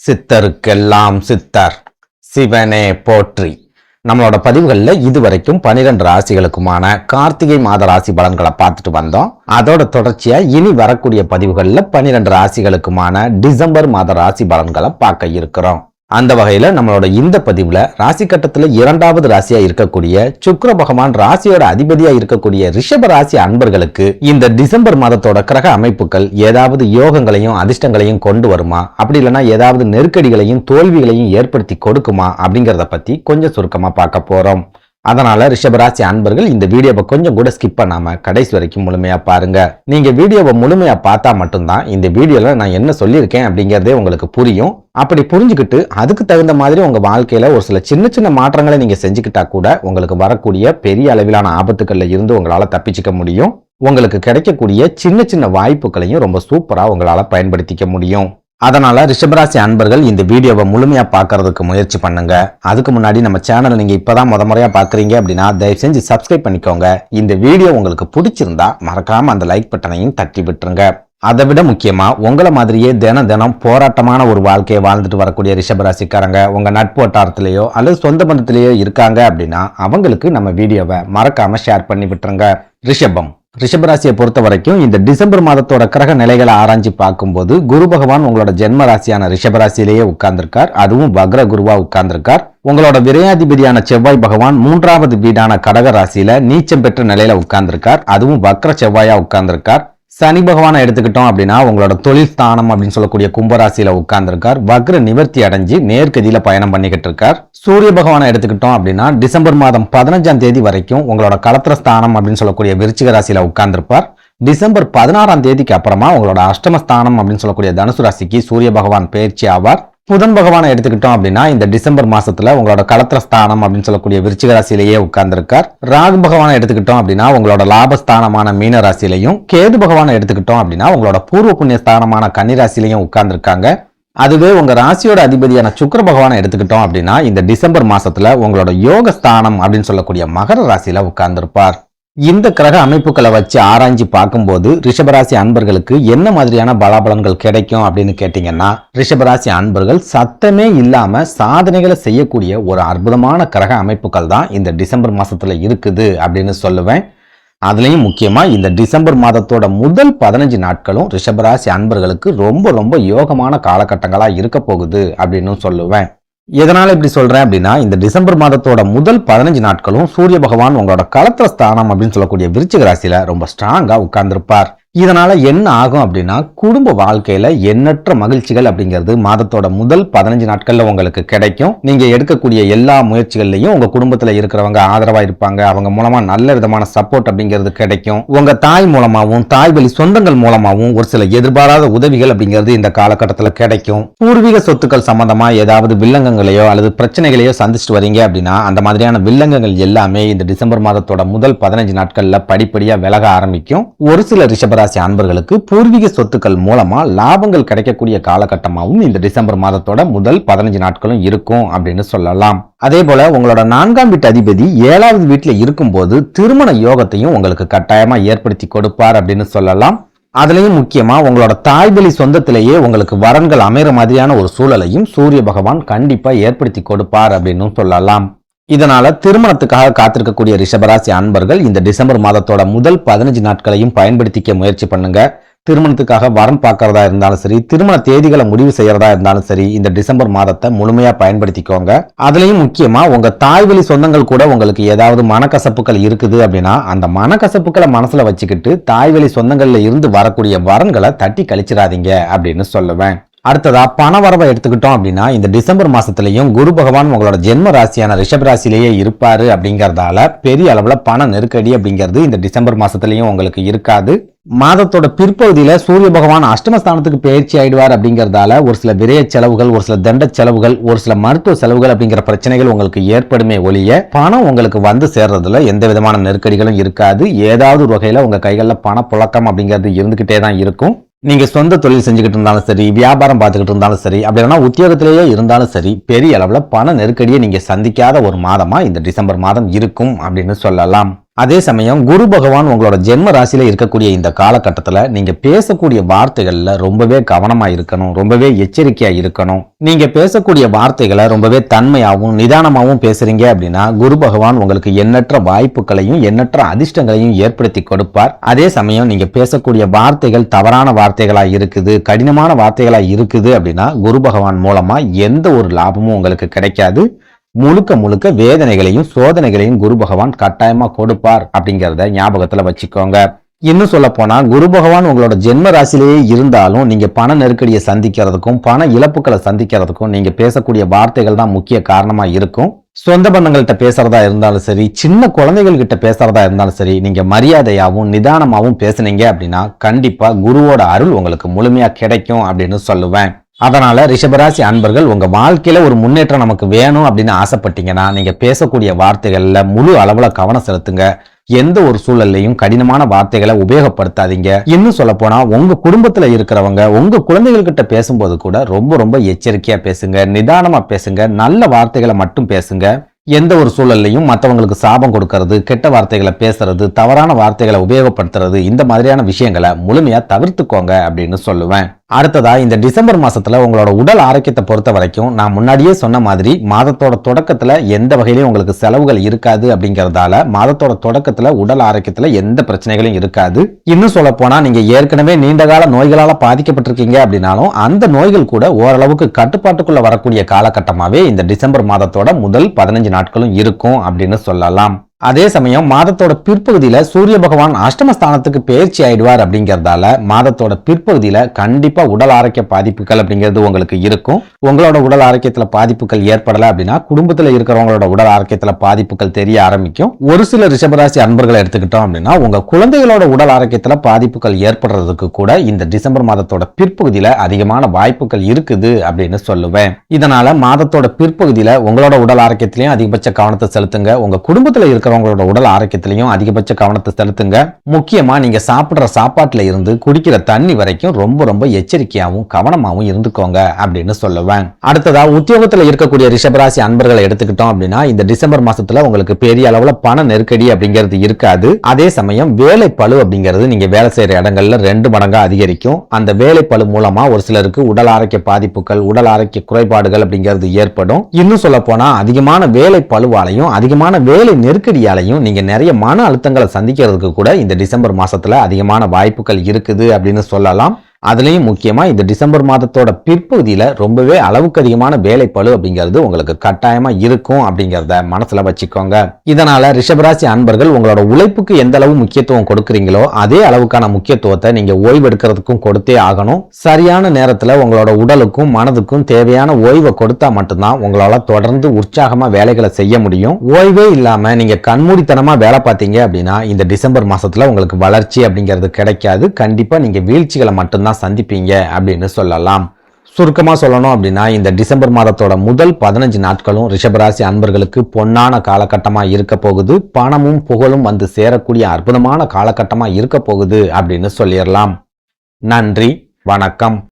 சித்தருக்கெல்லாம் சித்தர் சிவனே போற்றி. நம்மளோட பதிவுகளில் இதுவரைக்கும் 12 ராசிகளுக்குமான கார்த்திகை மாத ராசி பலன்களை பார்த்துட்டு வந்தோம். அதோட தொடர்ச்சியா இனி வரக்கூடிய பதிவுகளில் 12 ராசிகளுக்குமான டிசம்பர் மாத ராசி பலன்களை பார்க்க இருக்கிறோம். அந்த வகையில நம்மளோட இந்த பதிவுல ராசி கட்டத்துல 2வது ராசியா இருக்கக்கூடிய சுக்கிர பகவான் ராசியோட அதிபதியா இருக்கக்கூடிய ரிஷப ராசி அன்பர்களுக்கு இந்த டிசம்பர் மாதத்தோட கிரக அமைப்புகள் ஏதாவது யோகங்களையும் அதிர்ஷ்டங்களையும் கொண்டு வருமா, அப்படி இல்லைன்னா ஏதாவது நெருக்கடிகளையும் தோல்விகளையும் ஏற்படுத்தி கொடுக்குமா அப்படிங்கறத பத்தி கொஞ்சம் சுருக்கமா பார்க்க போறோம். அதனால ரிஷபராசி அன்பர்கள் இந்த வீடியோவை கொஞ்சம் கூட ஸ்கிப் பண்ணாம கடைசி வரைக்கும் முழுமையா பாருங்க. நீங்க வீடியோவை முழுமையா பார்த்தா மட்டும்தான் இந்த வீடியோல நான் என்ன சொல்லியிருக்கேன் அப்படிங்கறதே உங்களுக்கு புரியும். அப்படி புரிஞ்சுக்கிட்டு அதுக்கு தகுந்த மாதிரி உங்க வாழ்க்கையில ஒரு சில சின்ன சின்ன மாற்றங்களை நீங்க செஞ்சுக்கிட்டா கூட உங்களுக்கு வரக்கூடிய பெரிய அளவிலான ஆபத்துக்கள்ல இருந்து உங்களால தப்பிச்சுக்க முடியும். உங்களுக்கு கிடைக்கக்கூடிய சின்ன சின்ன வாய்ப்புகளையும் ரொம்ப சூப்பரா உங்களால பயன்படுத்திக்க முடியும். அதனால ரிஷபராசி அன்பர்கள் இந்த வீடியோவை முழுமையா பார்க்கறதுக்கு முயற்சி பண்ணுங்க. அதுக்கு முன்னாடி நம்ம சேனலை நீங்க இப்பதான் முறையா பாக்குறீங்க அப்படின்னா தயவு செஞ்சு சப்ஸ்கிரைப் பண்ணிக்கோங்க. இந்த வீடியோ உங்களுக்கு பிடிச்சிருந்தா மறக்காம அந்த லைக் பட்டனையும் தட்டி விட்டுருங்க. அதை விட முக்கியமா உங்களை மாதிரியே தினம் போராட்டமான ஒரு வாழ்க்கையை வாழ்ந்துட்டு வரக்கூடிய ரிஷபராசிக்காரங்க உங்க நட்பு வட்டாரத்திலேயோ அல்லது சொந்த பந்தத்திலேயோ இருக்காங்க அப்படின்னா அவங்களுக்கு நம்ம வீடியோவை மறக்காம ஷேர் பண்ணி விட்டுருங்க. ரிஷபராசியை பொறுத்த வரைக்கும் இந்த டிசம்பர் மாதத்தோட கிரக நிலைகளை ஆராய்ச்சி பார்க்கும்போது குரு பகவான் உங்களோட ஜென்ம ராசியான ரிஷபராசியிலேயே உட்கார்ந்திருக்கார். அதுவும் வக்ர குருவா உட்கார்ந்திருக்கார். உங்களோட விரையாதிபதியான செவ்வாய் பகவான் 3வது வீடான கடக ராசியில நீச்சம் பெற்ற நிலையில உட்கார்ந்திருக்கார். அதுவும் வக்ர செவ்வாயா உட்கார்ந்திருக்கார். சனி பகவானை எடுத்துக்கிட்டோம் அப்படின்னா உங்களோட தொழில் ஸ்தானம் அப்படின்னு சொல்லக்கூடிய கும்பராசியில உட்கார்ந்திருக்கார். வக்ர நிவர்த்தி அடைஞ்சு நேர்கதியில பயணம் பண்ணிக்கிட்டு இருக்கார். சூரிய பகவானை எடுத்துக்கிட்டோம் அப்படின்னா டிசம்பர் மாதம் 15ஆம் தேதி வரைக்கும் உங்களோட களத்திர ஸ்தானம் அப்படின்னு சொல்லக்கூடிய விருச்சிக ராசியில உட்கார்ந்திருப்பார். டிசம்பர் 16ஆம் தேதிக்கு அப்புறமா உங்களோட அஷ்டமஸ்தானம் அப்படின்னு சொல்லக்கூடிய தனுசு ராசிக்கு சூரிய பகவான் பயிற்சி ஆவார். புதன் பகவானை எடுத்துக்கிட்டோம் அப்படின்னா இந்த டிசம்பர் மாசத்துல உங்களோட களத்திர ஸ்தானம் அப்படின்னு சொல்லக்கூடிய விருச்சிக ராசியிலேயே உட்கார்ந்திருக்கார். ராகு பகவானை எடுத்துக்கிட்டோம் அப்படின்னா உங்களோட லாபஸ்தானமான மீன ராசியிலையும், கேது பகவானை எடுத்துக்கிட்டோம் அப்படின்னா உங்களோட பூர்வ புண்ணிய ஸ்தானமான கன்னி ராசியிலையும் உட்கார்ந்திருக்காங்க. அதுவே உங்க ராசியோட அதிபதியான சுக்கிர பகவானை எடுத்துக்கிட்டோம் அப்படின்னா இந்த டிசம்பர் மாசத்துல உங்களோட யோக ஸ்தானம் அப்படின்னு சொல்லக்கூடிய மகர ராசியில உட்கார்ந்திருப்பார். இந்த கிரக அமைப்புகளை வச்சு ஆராய்ச்சி பார்க்கும்போது ரிஷபராசி அன்பர்களுக்கு என்ன மாதிரியான பலாபலன்கள் கிடைக்கும் அப்படின்னு கேட்டீங்கன்னா, ரிஷபராசி அன்பர்கள் சத்தமே இல்லாம சாதனைகளை செய்யக்கூடிய ஒரு அற்புதமான கிரக அமைப்புகள் தான் இந்த டிசம்பர் மாசத்துல இருக்குது அப்படின்னு சொல்லுவேன். அதுலயும் முக்கியமா இந்த டிசம்பர் மாதத்தோட முதல் 15 நாட்களும் ரிஷபராசி அன்பர்களுக்கு ரொம்ப யோகமான காலகட்டங்களா இருக்க போகுது அப்படின்னு சொல்லுவேன். எதனால இப்படி சொல்றேன் அப்படின்னா, இந்த டிசம்பர் மாதத்தோட முதல் 15 நாட்களும் சூரிய பகவான் உங்களோட களத்திர ஸ்தானம் அப்படின்னு சொல்லக்கூடிய விருச்சிக ராசியில ரொம்ப ஸ்ட்ராங்கா உட்கார்ந்திருப்பார். இதனால என்ன ஆகும் அப்படின்னா, குடும்ப வாழ்க்கையில எண்ணற்ற மகிழ்ச்சிகள் அப்படிங்கிறது மாதத்தோட முதல் 15 நாட்கள்ல உங்களுக்கு கிடைக்கும். நீங்க எடுக்கக்கூடிய எல்லா முயற்சிகள்லையும் உங்க குடும்பத்துல இருக்கிறவங்க ஆதரவா இருப்பாங்க. அவங்க மூலமா நல்ல விதமான சப்போர்ட் அப்படிங்கிறது கிடைக்கும். உங்க தாய் மூலமாவும் தாய் வழி சொந்தங்கள் மூலமாவும் ஒரு சில எதிர்பாராத உதவிகள் அப்படிங்கிறது இந்த காலகட்டத்துல கிடைக்கும். பூர்வீக சொத்துக்கள் சம்பந்தமா ஏதாவது வில்லங்கங்களையோ அல்லது பிரச்சனைகளையோ சந்திச்சுட்டு வரீங்க அப்படின்னா அந்த மாதிரியான வில்லங்கங்கள் எல்லாமே இந்த டிசம்பர் மாதத்தோட முதல் 15 நாட்கள்ல படிப்படியா விலக ஆரம்பிக்கும். ஒரு சில ரிஷபராசி அன்பர்களுக்கு பூர்வீக சொத்துக்கள் மூலமா லாபங்கள் கிடைக்கக்கூடிய காலகட்டமாகவும் இந்த டிசம்பர் மாதத்தோட முதல் 15 நாட்களும் இருக்கும் அப்படின்னு சொல்லலாம். அதே போல உங்களோட 4ஆம் வீட்டு அதிபதி 7வது வீட்டுல இருக்கும்போது திருமண யோகத்தையும் உங்களுக்கு கட்டாயமா ஏற்படுத்தி கொடுப்பார் அப்படின்னு சொல்லலாம். அதுலயும் முக்கியமா உங்களோட தாய்வழி சொந்தத்திலேயே உங்களுக்கு வரன்கள் அமைகிற மாதிரியான ஒரு சூழலையும் சூரிய பகவான் கண்டிப்பா ஏற்படுத்தி கொடுப்பார் அப்படின்னு சொல்லலாம். இதனால திருமணத்துக்காக காத்திருக்கக்கூடிய ரிஷபராசி அன்பர்கள் இந்த டிசம்பர் மாதத்தோட முதல் 15 நாட்களையும் பயன்படுத்திக்க முயற்சி பண்ணுங்க. திருமணத்துக்காக வரன் பார்க்கறதா இருந்தாலும் சரி, திருமண தேதிகளை முடிவு செய்யறதா இருந்தாலும் சரி, இந்த டிசம்பர் மாதத்தை முழுமையா பயன்படுத்திக்கோங்க. அதுலயும் முக்கியமா உங்க தாய்வழி சொந்தங்கள் கூட உங்களுக்கு ஏதாவது மனக்கசப்புகள் இருக்குது அப்படின்னா அந்த மனக்கசப்புகளை மனசுல வச்சுக்கிட்டு தாய்வழி சொந்தங்கள்ல இருந்து வரக்கூடிய வரன்களை தட்டி கழிச்சிடாதீங்க அப்படின்னு சொல்லுவேன். அடுத்ததா பண வரவை எடுத்துக்கிட்டோம் அப்படின்னா இந்த டிசம்பர் மாசத்திலையும் குரு பகவான் உங்களோட ஜென்ம ராசியான ரிஷப ராசியிலேயே இருப்பாரு அப்படிங்கறதால பெரிய அளவுல பண நெருக்கடி அப்படிங்கிறது இந்த டிசம்பர் மாசத்திலையும் உங்களுக்கு இருக்காது. மாதத்தோட பிற்பகுதியில சூரிய பகவான் அஷ்டமஸ்தானத்துக்கு பயிற்சி ஆயிடுவார் அப்படிங்கறதால ஒரு சில விரய செலவுகள், ஒரு சில தண்ட செலவுகள், ஒரு சில மருத்துவ செலவுகள் அப்படிங்கிற பிரச்சனைகள் உங்களுக்கு ஏற்படுமே ஒழிய பணம் உங்களுக்கு வந்து சேர்றதுல எந்த விதமான நெருக்கடிகளும் இருக்காது. ஏதாவது ஒரு வகையில உங்க கைகள்ல பண புழக்கம் அப்படிங்கிறது இருந்துகிட்டே தான் இருக்கும். நீங்க சொந்த தொழில் செஞ்சுக்கிட்டு இருந்தாலும் சரி, வியாபாரம் பார்த்துக்கிட்டு இருந்தாலும் சரி, அப்படி இல்லைன்னா உத்தியோகத்திலேயே இருந்தாலும் சரி, பெரிய அளவுல பண நெருக்கடியை நீங்க சந்திக்காத ஒரு மாதமா இந்த டிசம்பர் மாதம் இருக்கும் அப்படின்னு சொல்லலாம். அதே சமயம் குரு பகவான் உங்களோட ஜென்ம ராசியில இருக்கக்கூடிய இந்த காலகட்டத்துல நீங்க பேசக்கூடிய வார்த்தைகள்ல ரொம்பவே கவனமா இருக்கணும், ரொம்பவே எச்சரிக்கையா இருக்கணும். நீங்க பேசக்கூடிய வார்த்தைகளை ரொம்பவே தன்மையாகவும் நிதானமாகவும் பேசுறீங்க அப்படின்னா குரு பகவான் உங்களுக்கு எண்ணற்ற வாய்ப்புகளையும் எண்ணற்ற அதிர்ஷ்டங்களையும் ஏற்படுத்தி கொடுப்பார். அதே சமயம் நீங்க பேசக்கூடிய வார்த்தைகள் தவறான வார்த்தைகளா இருக்குது, கடினமான வார்த்தைகளா இருக்குது அப்படின்னா குரு பகவான் மூலமா எந்த ஒரு லாபமும் உங்களுக்கு கிடைக்காது. முழுக்க முழுக்க வேதனைகளையும் சோதனைகளையும் குரு பகவான் கட்டாயமா கொடுப்பார் அப்படிங்கறத ஞாபகத்துல வச்சுக்கோங்க. இன்னும் சொல்ல போனா குரு பகவான் உங்களோட ஜென்ம ராசியிலேயே இருந்தாலும் நீங்க பண நெருக்கடியை சந்திக்கிறதுக்கும் பண இழப்புகளை சந்திக்கிறதுக்கும் நீங்க பேசக்கூடிய வார்த்தைகள் தான் முக்கிய காரணமா இருக்கும். சொந்த பந்தங்கள்கிட்ட பேசுறதா இருந்தாலும் சரி, சின்ன குழந்தைகள் கிட்ட பேசுறதா இருந்தாலும் சரி, நீங்க மரியாதையாவும் நிதானமாவும் பேசுனீங்க அப்படின்னா கண்டிப்பா குருவோட அருள் உங்களுக்கு முழுமையா கிடைக்கும் அப்படின்னு சொல்லுவேன். அதனால ரிஷபராசி அன்பர்கள் உங்க வாழ்க்கையில ஒரு முன்னேற்றம் நமக்கு வேணும் அப்படின்னு ஆசைப்பட்டீங்கன்னா நீங்க பேசக்கூடிய வார்த்தைகள்ல முழு அளவுல கவனம் செலுத்துங்க. எந்த ஒரு சூழல்லையும் கடினமான வார்த்தைகளை உபயோகப்படுத்தாதீங்க. இன்னும் சொல்ல போனா உங்க குடும்பத்துல இருக்கிறவங்க உங்க குழந்தைகள் கிட்ட பேசும்போது கூட ரொம்ப எச்சரிக்கையா பேசுங்க, நிதானமா பேசுங்க, நல்ல வார்த்தைகளை மட்டும் பேசுங்க. எந்த ஒரு சூழல்லையும் மற்றவங்களுக்கு சாபம் கொடுக்கறது, கெட்ட வார்த்தைகளை பேசுறது, தவறான வார்த்தைகளை உபயோகப்படுத்துறது, இந்த மாதிரியான விஷயங்களை முழுமையா தவிர்த்துக்கோங்க அப்படின்னு சொல்லுவேன். அடுத்ததா இந்த டிசம்பர் மாசத்துல உங்களோட உடல் ஆரோக்கியத்தை பொறுத்த வரைக்கும் நான் முன்னாடியே சொன்ன மாதிரி மாதத்தோட தொடக்கத்துல எந்த வகையிலையும் உங்களுக்கு செலவுகள் இருக்காது அப்படிங்கறதால மாதத்தோட தொடக்கத்துல உடல் ஆரோக்கியத்துல எந்த பிரச்சனைகளும் இருக்காது. இன்னும் சொல்ல போனா நீங்க ஏற்கனவே நீண்டகால நோய்களால பாதிக்கப்பட்டிருக்கீங்க அப்படின்னாலும் அந்த நோய்கள் கூட ஓரளவுக்கு கட்டுப்பாட்டுக்குள்ள வரக்கூடிய காலகட்டமாவே இந்த டிசம்பர் மாதத்தோட முதல் 15 நாட்களும் இருக்கும் அப்படின்னு சொல்லலாம். அதே சமயம் மாதத்தோட பிற்பகுதியில சூரிய பகவான் அஷ்டமஸ்தானத்துக்கு பயிற்சி ஆயிடுவார் அப்படிங்கறதால மாதத்தோட பிற்பகுதியில கண்டிப்பா உடல் ஆரோக்கிய பாதிப்புகள் அப்படிங்கிறது உங்களுக்கு இருக்கும். உங்களோட உடல் ஆரோக்கியத்துல பாதிப்புகள் ஏற்படல அப்படின்னா குடும்பத்துல இருக்கிறவங்களோட உடல் ஆரோக்கியத்துல பாதிப்புகள் தெரிய ஆரம்பிக்கும். ஒரு சில ரிஷபராசி அன்பர்களை எடுத்துக்கிட்டோம் அப்படின்னா உங்க குழந்தைகளோட உடல் ஆரோக்கியத்துல பாதிப்புகள் ஏற்படுறதுக்கு கூட இந்த டிசம்பர் மாதத்தோட பிற்பகுதியில அதிகமான வாய்ப்புகள் இருக்குது அப்படின்னு சொல்லுவேன். இதனால மாதத்தோட பிற்பகுதியில உங்களோட உடல் ஆரோக்கியத்திலையும் அதிகபட்ச கவனத்தை செலுத்துங்க. உங்க குடும்பத்துல இருக்கிறவங்களோட உடல் ஆரோக்கியத்திலையும் அதிகபட்ச கவனத்தை செலுத்துங்க. முக்கியமா நீங்க சாப்பிடுற சாப்பாட்டுல இருந்து குடிக்கிற தண்ணி வரைக்கும் ரொம்ப எச்சரிக்கையாவும் கவனமாவும் இருந்துக்கோங்க அப்படின்னு சொல்லுவேன். அடுத்ததா உத்தியோகத்துல இருக்கக்கூடிய ரிஷபராசி அன்பர்களை எடுத்துக்கிட்டோம் அப்படின்னா இந்த டிசம்பர் மாசத்துல உங்களுக்கு பெரிய அளவுல பண நெருக்கடி அப்படிங்கிறது இருக்காது. அதே சமயம் வேலை பளு அப்படிங்கிறது நீங்க வேலை செய்யற இடங்கள்ல 2 மடங்கா அதிகரிக்கும். அந்த வேலை பளு மூலமா ஒரு சிலருக்கு உடல் ஆரோக்கிய பாதிப்புகள், உடல் ஆரோக்கிய குறைபாடுகள் அப்படிங்கிறது ஏற்படும். இன்னும் சொல்ல போனா அதிகமான வேலை பளுவாலையும் அதிகமான வேலை நெருக்கடியாலையும் நீங்க நிறைய மன அழுத்தங்களை சந்திக்கிறதுக்கு கூட இந்த டிசம்பர் மாசத்துல அதிகமான வாய்ப்புகள் இருக்குது அப்படின்னு சொல்லலாம். அதுலயும் முக்கியமா இந்த டிசம்பர் மாதத்தோட பிற்பகுதியில ரொம்பவே அளவுக்கு அதிகமான வேலைப்பளு அப்படிங்கிறது உங்களுக்கு கட்டாயமா இருக்கும் அப்படிங்கறத மனசுல வச்சுக்கோங்க. இதனால ரிஷபராசி அன்பர்கள் உங்களோட உழைப்புக்கு எந்த அளவு முக்கியத்துவம் கொடுக்கறீங்களோ அதே அளவுக்கான முக்கியத்துவத்தை நீங்க ஓய்வு எடுக்கிறதுக்கும் கொடுத்தே ஆகணும். சரியான நேரத்துல உங்களோட உடலுக்கும் மனதுக்கும் தேவையான ஓய்வை கொடுத்தா மட்டும்தான் உங்களால தொடர்ந்து உற்சாகமா வேலைகளை செய்ய முடியும். ஓய்வே இல்லாம நீங்க கண்மூடித்தனமா வேலை பார்த்தீங்க அப்படின்னா இந்த டிசம்பர் மாசத்துல உங்களுக்கு வளர்ச்சி அப்படிங்கிறது கிடைக்காது. கண்டிப்பா நீங்க வீழ்ச்சிகளை மட்டும்தான் சந்திப்பீங்க அப்படின்னு சொல்லலாம். சுருக்கமா சொல்லணும் அப்படின்னா இந்த டிசம்பர் மாதத்தோட முதல் 15 நாட்களும் ரிஷபராசி அன்பர்களுக்கு பொன்னான காலகட்டமா இருக்க போகுது. பணமும் புகழும் வந்து சேரக்கூடிய அற்புதமான காலகட்டமா இருக்க போகுது அப்படின்னு சொல்லிடலாம். நன்றி, வணக்கம்.